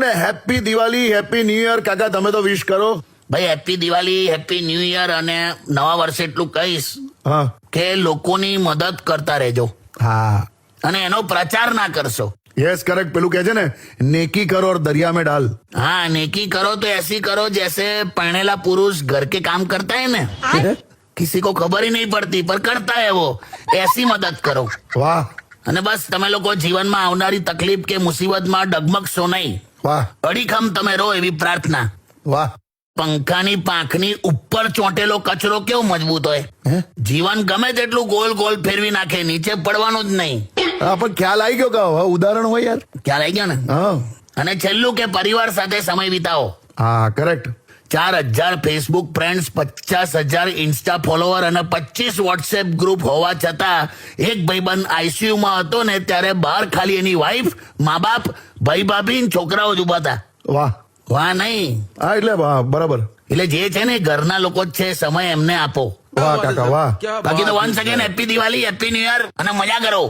એટલે happy Diwali, happy new year. કાકા તમે તો વિશ કરો. ભાઈ happy Diwali, happy new year. અને નવા વર્ષે એટલું કહીશ હા કે લોકોની મદદ કરતા રહેજો હા અને એનો પ્રચાર ના કરશો. Yes correct. પેલું કહે છે ને, નેકી કરો और दरिया में डाल. हाँ, नेकी करो तो ऐसी करो जैसे पहनेला पुरुष घर के काम करता है ना, किसी को खबर ही नहीं पड़ती पर करता है वो, ऐसी मदद કરો. વાહ અને બસ તમે લોકો જીવનમાં આવનારી તકલીફ કે મુસીબતમાં ડગમગશો નહીં, વાહ અડીખમ તમે રહો એવી પ્રાર્થના. વાહ. પંખાની પાંખની ઉપર ચોંટેલો કચરો કેવો મજબૂત હોય. જીવન ગમે તેટલું ગોલ ગોલ ફેરવી નાખે, નીચે પડવાનું જ નહીં. હા પણ ખ્યાલ આવી ગયો કે હવે ઉદાહરણ હોય યાર. ખ્યાલ આવી ગયો ને. હા અને છેલ્લું કે પરિવાર સાથે સમય વિતાવો. હા correct. 4,000 Facebook friends, 50,000 Insta follower અને 25 વોટ્સએપ ગ્રુપ હોવા છતાં એક ભાઈબંધ આઈસીયુ માં હતો ને ત્યારે બહાર ખાલી એની વાઈફ, મા બાપ, ભાઈ ભાભી ને છોકરાઓ જ ઉભા હતા. વાહ. વાહ નહીં, હા એટલે વાહ બરાબર. એટલે જે છે ને ઘરના લોકો જ છે, સમય એમને આપો. વાહ કાકા વાહ. બાકી તો once again happy Diwali, happy new year અને મજા કરો.